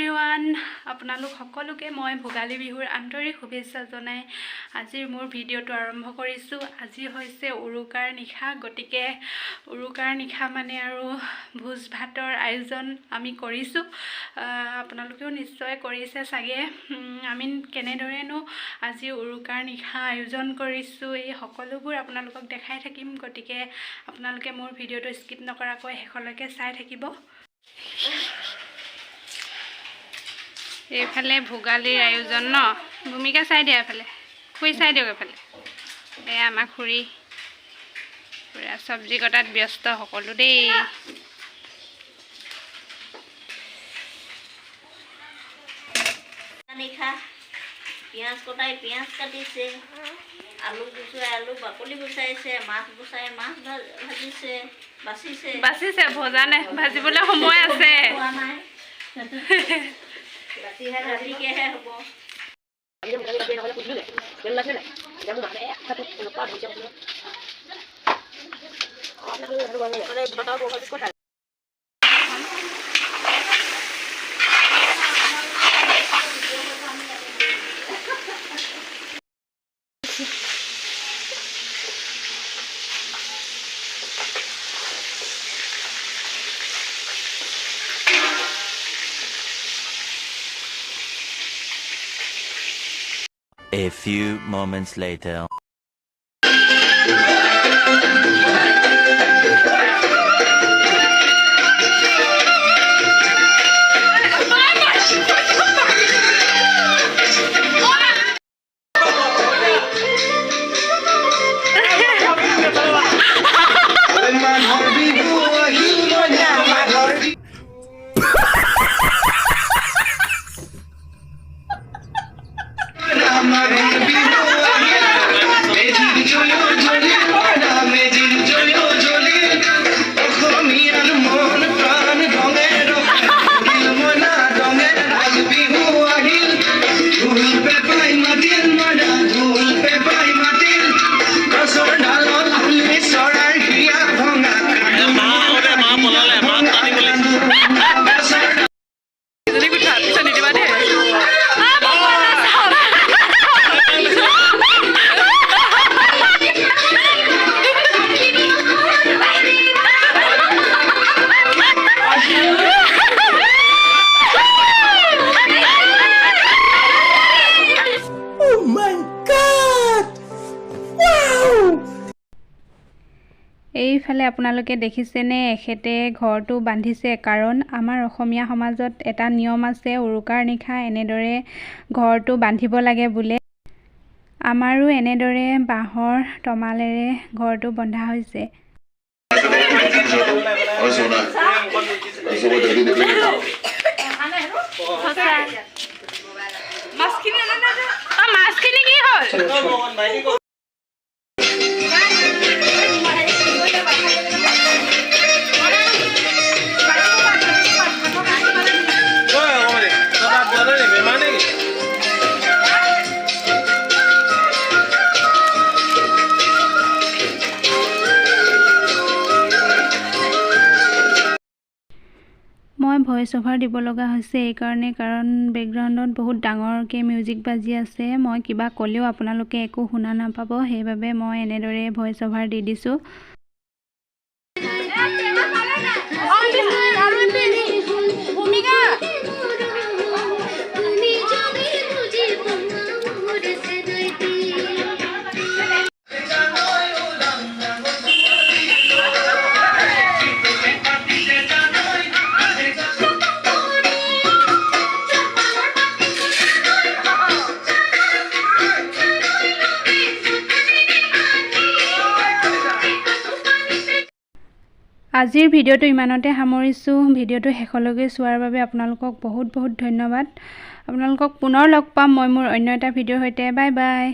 Everyone আপোনালোক সকলোকে মই ভোগালী বিহুৰ আন্তৰিক শুভেচ্ছা জনাই আজিৰ মোৰ ভিডিঅ'টো আৰম্ভ কৰিছোঁ। আজি হৈছে উৰুকাৰ নিশা, গতিকে উৰুকাৰ নিশা মানে আৰু ভোজ ভাতৰ আয়োজন আমি কৰিছোঁ। আপোনালোকেও নিশ্চয় কৰিছে চাগে। আমি কেনেদৰেনো আজি উৰুকাৰ নিশা আয়োজন কৰিছোঁ এই সকলোবোৰ আপোনালোকক দেখাই থাকিম, গতিকে আপোনালোকে মোৰ ভিডিঅ'টো স্কিপ নকৰাকৈ শেষলৈকে চাই থাকিব। এইফালে ভোগালীৰ আয়োজন ন, ভূমিকা চাই দিয়া, এফালে খুৰী চাই দিয়ক, এফালে এয়া আমাৰ খুৰী পুৰা চব্জি কটাত ব্যস্ত সকলো দেই। পিঁয়াজ কটাই পিঁয়াজ কাটিছে, আলু গুচাই আলু বাকলি গুচাইছে, মাছ গুচাই মাছ ভাজিছে, বাচিছে ভজা নাই, ভাজিবলৈ সময় আছে। ৰাতিকেহে হ'ব। A few moments later. এইফালে আপোনালোকে দেখিছেনে, এখেতে ঘৰটো বান্ধিছে। কাৰণ আমাৰ অসমীয়া সমাজত এটা নিয়ম আছে, উৰুকাৰ নিশা এনেদৰে ঘৰটো বান্ধিব লাগে বোলে। আমাৰো এনেদৰে বাঁহৰ তমালেৰে ঘৰটো বন্ধা হৈছে। মাছখিনি কি হ'ল? মই ভইচ অভাৰ দিব লগা হৈছে এইকাৰণে, কাৰণ বেকগ্ৰাউণ্ডত বহুত ডাঙৰকৈ মিউজিক বাজি আছে। মই কিবা ক'লেও আপোনালোকে একো শুনা নাপাব, সেইবাবে মই এনেদৰে ভইচ অভাৰ দি দিছোঁ। আজিৰ ভিডিঅ'টো ইমানতে সামৰিছোঁ। ভিডিঅ'টো শেষলৈকে চোৱাৰ বাবে আপোনালোকক বহুত বহুত ধন্যবাদ। আপোনালোকক পুনৰ লগ পাম মই মোৰ অন্য এটা ভিডিঅ'ৰ সৈতে। Bye bye.